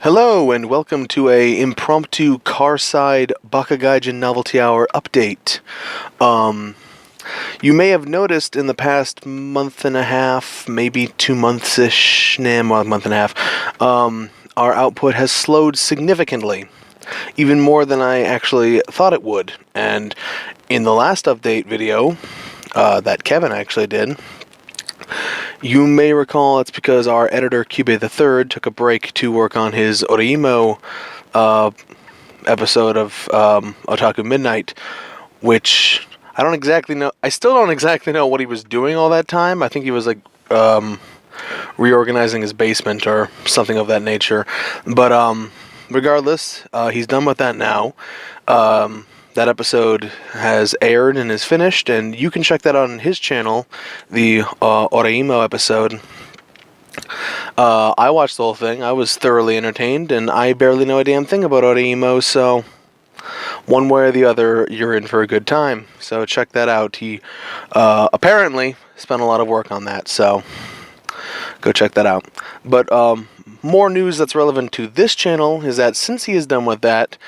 Hello and welcome to a impromptu Carside Bakugaijin Novelty Hour update. You may have noticed in the past month and a half, maybe 2 months-ish, well, a month and a half, our output has slowed significantly. Even more than I actually thought it would. And in the last update video that Kevin actually did, you may recall it's because our editor, Cube the Third, took a break to work on his Oreimo episode of Otaku Midnight, which I don't exactly know. I still don't exactly know what he was doing all that time. I think he was like reorganizing his basement or something of that nature. But regardless, he's done with that now. That episode has aired and is finished, and you can check that out on his channel, the Oreimo episode. I watched the whole thing. I was thoroughly entertained, and I barely know a damn thing about Oreimo, so one way or the other, you're in for a good time. So check that out. He apparently spent a lot of work on that, so go check that out. But more news that's relevant to this channel is that since he is done with that,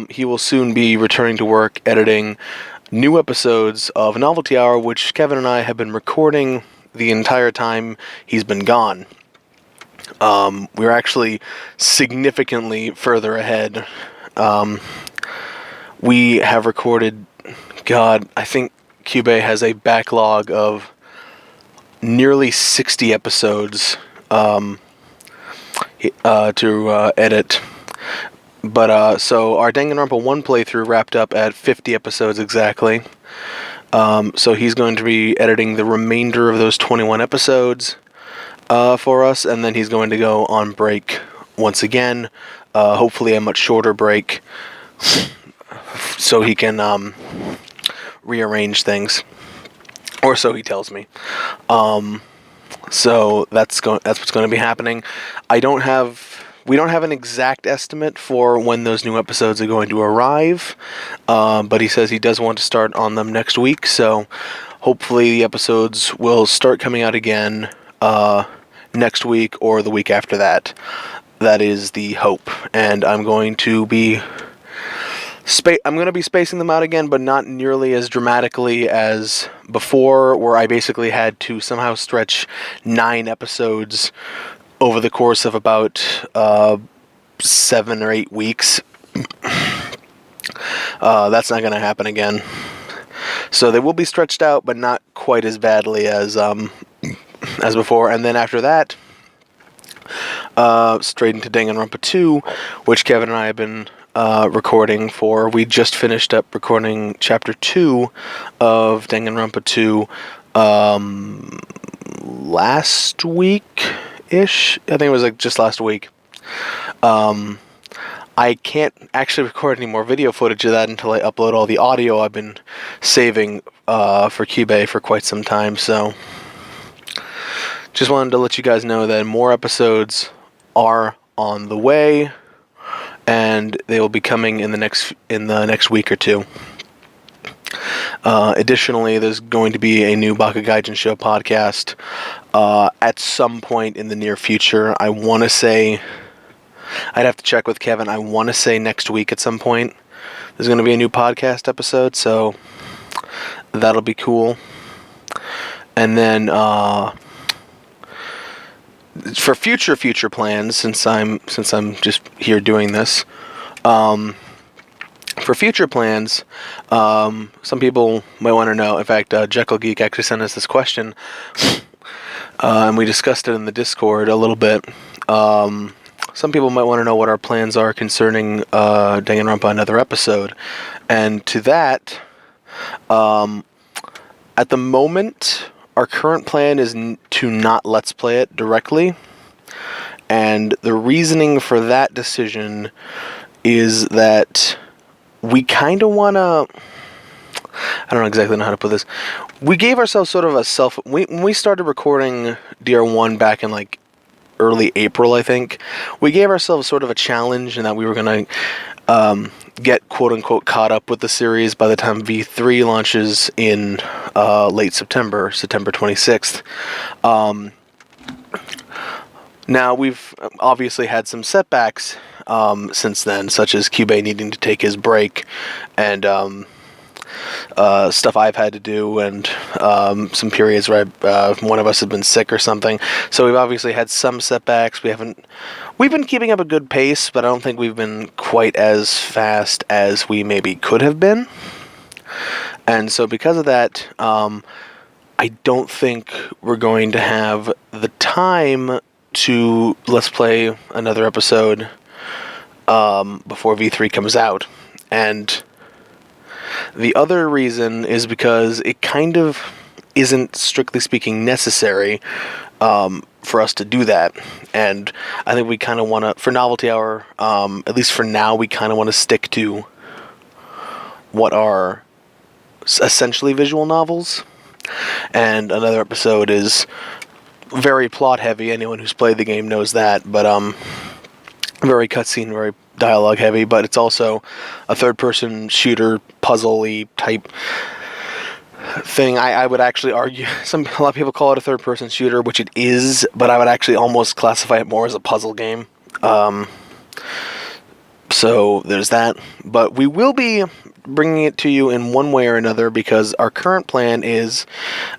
he will soon be returning to work editing new episodes of Novelty Hour, which Kevin and I have been recording the entire time he's been gone. We're actually significantly further ahead. We have recorded, I think Cube has a backlog of nearly 60 episodes to edit. But, so our Danganronpa 1 playthrough wrapped up at 50 episodes exactly. So he's going to be editing the remainder of those 21 episodes for us, and then he's going to go on break once again, hopefully a much shorter break, so he can rearrange things, or so he tells me. So that's what's going to be happening. We don't have an exact estimate for when those new episodes are going to arrive, but he says he does want to start on them next week, so hopefully the episodes will start coming out again next week or the week after that. That is the hope, and I'm going to be spacing them out again, but not nearly as dramatically as before, where I basically had to somehow stretch 9 episodes over the course of about 7 or 8 weeks. That's not going to happen again. So they will be stretched out, but not quite as badly as before. And then after that, straight into Danganronpa 2, which Kevin and I have been recording for. We just finished up recording Chapter 2 of Danganronpa 2 last week-ish. I think it was like just last week. I can't actually record any more video footage of that until I upload all the audio I've been saving for Cube for quite some time, so just wanted to let you guys know that more episodes are on the way, and they will be coming in the next week or two. Additionally, there's going to be a new Bakugaijin Show podcast at some point in the near future. I want to say, I'd have to check with Kevin, I want to say next week at some point there's going to be a new podcast episode, so that'll be cool. And then for future plans, since I'm just here doing this, for future plans, some people might want to know. In fact, Jekyll Geek actually sent us this question, and we discussed it in the Discord a little bit. Some people might want to know what our plans are concerning Danganronpa Another Episode, and to that, at the moment, our current plan is to not Let's Play it directly, and the reasoning for that decision is that we kind of want to, I don't exactly know how to put this. We gave ourselves sort of when we started recording DR1 back in like early April, I think, we gave ourselves sort of a challenge in that we were going to get quote-unquote caught up with the series by the time V3 launches in late September 26th. Now, we've obviously had some setbacks since then, such as Cube needing to take his break, and stuff I've had to do, and some periods where one of us has been sick or something. So we've obviously had some setbacks. We've been keeping up a good pace, but I don't think we've been quite as fast as we maybe could have been. And so because of that, I don't think we're going to have the time to let's play another episode before V3 comes out. And the other reason is because it kind of isn't, strictly speaking, necessary for us to do that. And I think we kind of want to, for Novelty Hour, at least for now, we kind of want to stick to what are essentially visual novels. And another episode is very plot heavy. Anyone who's played the game knows that, but very cutscene, very dialogue heavy, but it's also a third-person shooter, puzzle-y type thing. I would actually argue, a lot of people call it a third-person shooter, which it is, but I would actually almost classify it more as a puzzle game. So there's that. But we will be bringing it to you in one way or another, because our current plan is,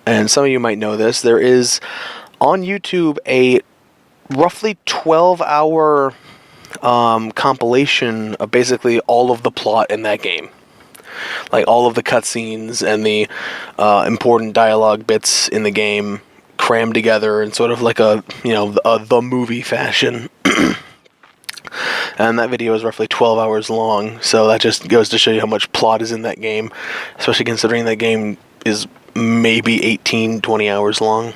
and some of you might know this, there is on YouTube a roughly 12-hour compilation of basically all of the plot in that game, like all of the cutscenes and the important dialogue bits in the game crammed together in sort of like a, the movie fashion. And that video is roughly 12 hours long, so that just goes to show you how much plot is in that game, especially considering that game is maybe 18-20 hours long.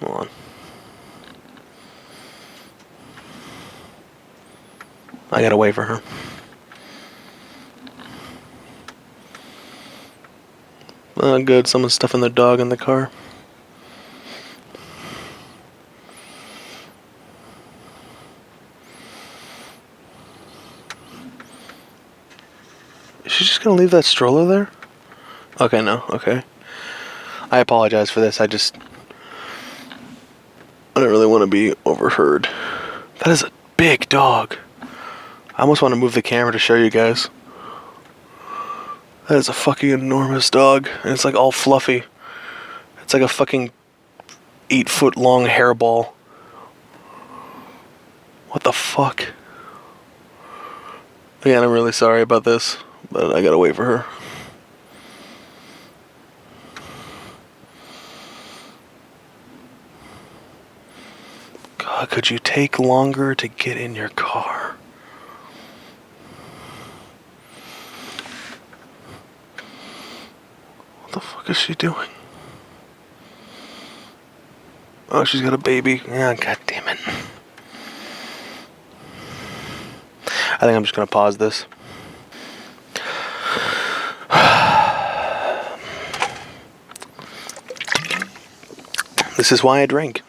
Hold on. I gotta wait for her. Good. Someone's stuffing their dog in the car. Is she just gonna leave that stroller there? Okay, no. Okay. I apologize for this. I don't really want to be overheard. That is a big dog. I almost want to move the camera to show you guys. That is a fucking enormous dog, and it's like all fluffy. It's like a fucking 8-foot long hairball. What the fuck? Again, I'm really sorry about this, but I gotta wait for her. God, could you take longer to get in your car? What the fuck is she doing? Oh, she's got a baby. Yeah, god damn it. I think I'm just gonna pause this. This is why I drink.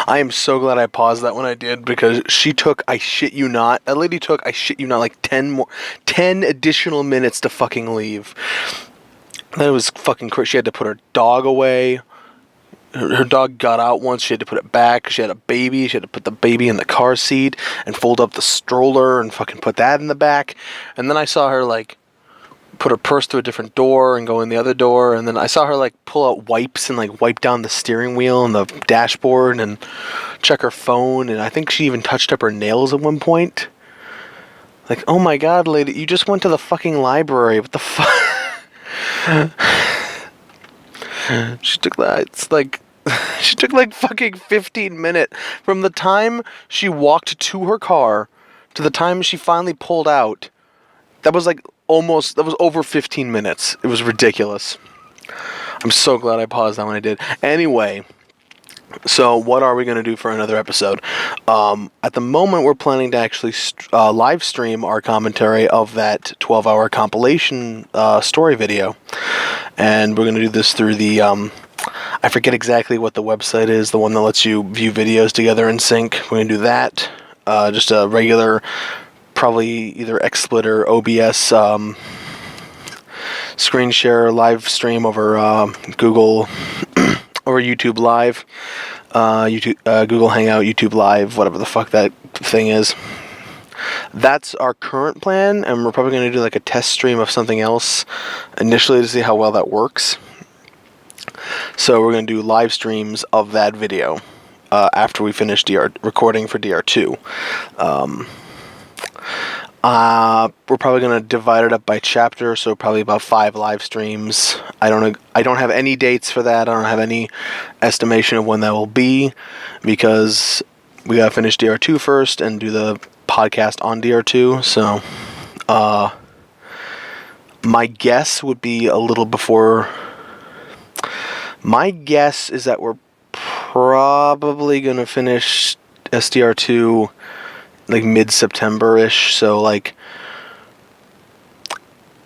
I am so glad I paused that when I did, because she took, I shit you not, that lady took, I shit you not, like 10 additional minutes to fucking leave. That was fucking crazy. She had to put her dog away. Her dog got out once. She had to put it back. She had a baby. She had to put the baby in the car seat and fold up the stroller and fucking put that in the back. And then I saw her, like, put her purse to a different door and go in the other door. And then I saw her, like, pull out wipes and, like, wipe down the steering wheel and the dashboard and check her phone. And I think she even touched up her nails at one point. Like, oh my god, lady, you just went to the fucking library. What the fuck? She took that. It's like she took like fucking 15 minutes from the time she walked to her car to the time she finally pulled out. That was over 15 minutes. It was ridiculous. I'm so glad I paused that when I did. Anyway, so what are we going to do for another episode? At the moment, we're planning to actually live stream our commentary of that 12-hour compilation story video. And we're going to do this through the, I forget exactly what the website is, the one that lets you view videos together in sync. We're going to do that. Just a regular, probably either XSplit or OBS screen share live stream over Google or YouTube Live. YouTube, Google Hangout, YouTube Live, whatever the fuck that thing is. That's our current plan, and we're probably going to do like a test stream of something else initially to see how well that works. So we're going to do live streams of that video after we finish recording for DR2. We're probably going to divide it up by chapter, so probably about 5 live streams. I don't have any dates for that. I don't have any estimation of when that will be, because we got to finish DR2 first and do the podcast on DR2. So my guess would be a little before. My guess is that we're probably going to finish SDR2 like mid-September-ish, so like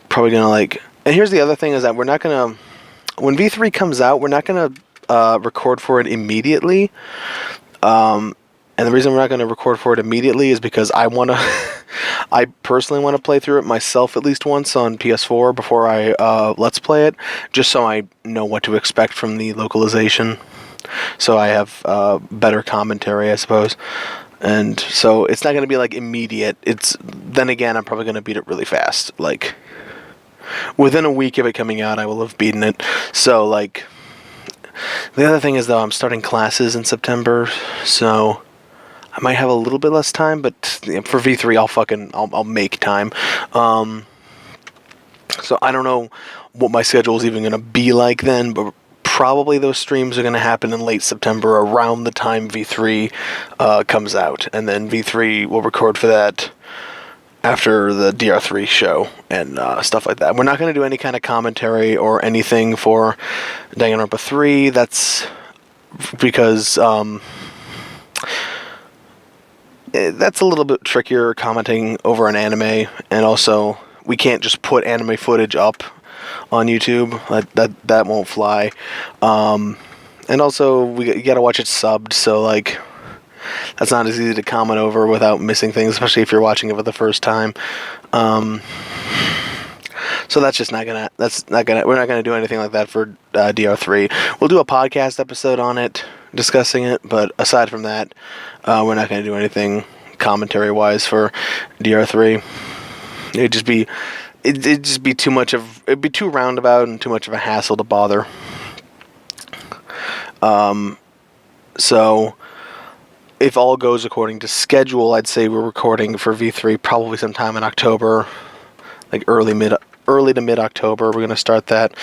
probably going to like, and here's the other thing is that we're not going to, when V3 comes out, we're not going to record for it immediately. And the reason we're not going to record for it immediately is because I personally want to play through it myself at least once on PS4 before I Let's Play it, just so I know what to expect from the localization. So I have better commentary, I suppose. And so it's not going to be like immediate. Then again, I'm probably going to beat it really fast. Like within a week of it coming out, I will have beaten it. So like the other thing is though, I'm starting classes in September, so I might have a little bit less time, but for V3, I'll make time. So I don't know what my schedule is even going to be like then, but probably those streams are going to happen in late September, around the time V3 comes out, and then V3 will record for that after the DR3 show and stuff like that. We're not going to do any kind of commentary or anything for Danganronpa 3. That's because that's a little bit trickier commenting over an anime, and also we can't just put anime footage up on YouTube. That won't fly. And also you gotta watch it subbed, so like that's not as easy to comment over without missing things, especially if you're watching it for the first time. So that's just not gonna. We're not gonna do anything like that for DR3. We'll do a podcast episode on it, discussing it, but aside from that, we're not gonna do anything commentary wise for DR3. It'd just be too much of. It'd be too roundabout and too much of a hassle to bother. So if all goes according to schedule, I'd say we're recording for V3 probably sometime in October, like early to mid-October. We're going to start that.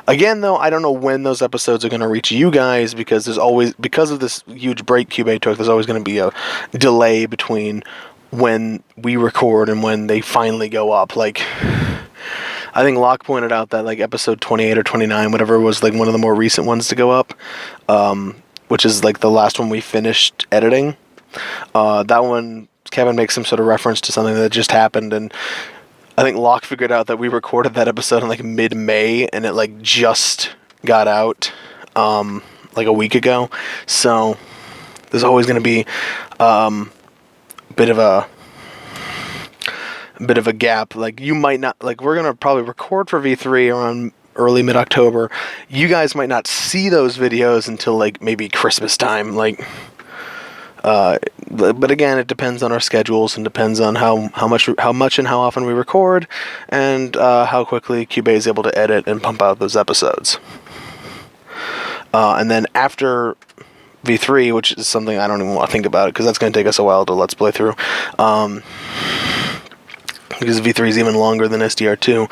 Again, though, I don't know when those episodes are going to reach you guys, because because of this huge break Cube took, there's always going to be a delay between when we record and when they finally go up. Like, I think Locke pointed out that like episode 28 or 29, whatever, was like one of the more recent ones to go up, which is like the last one we finished editing. That one, Kevin makes some sort of reference to something that just happened, and I think Locke figured out that we recorded that episode in like mid-May, and it like just got out like a week ago. So there's always going to be a bit of a gap. Like you might not, like we're going to probably record for V3 around early mid-October. You guys might not see those videos until like maybe Christmas time. Like but again, it depends on our schedules and depends on how much and how often we record, and how quickly Cube is able to edit and pump out those episodes. And then after V3, which is something I don't even want to think about it, because that's going to take us a while to let's play through, because V3 is even longer than SDR2.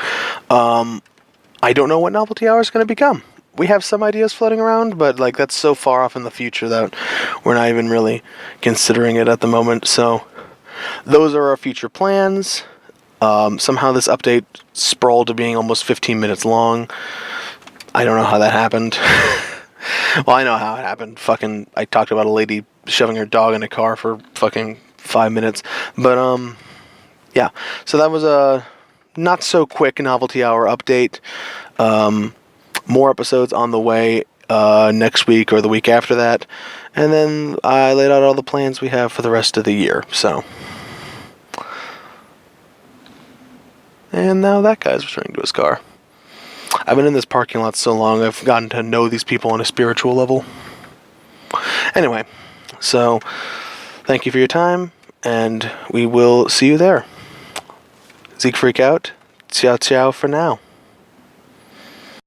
I don't know what Novelty Hour is going to become. We have some ideas floating around, but like that's so far off in the future that we're not even really considering it at the moment. So those are our future plans. Somehow this update sprawled to being almost 15 minutes long. I don't know how that happened. Well, I know how it happened. I talked about a lady shoving her dog in a car for fucking 5 minutes. But yeah. So that was a not so quick Novelty Hour update. More episodes on the way next week or the week after that. And then I laid out all the plans we have for the rest of the year. So. And now that guy's returning to his car. I've been in this parking lot so long, I've gotten to know these people on a spiritual level. Anyway, so thank you for your time, and we will see you there. Zeke Freak out. Ciao ciao for now.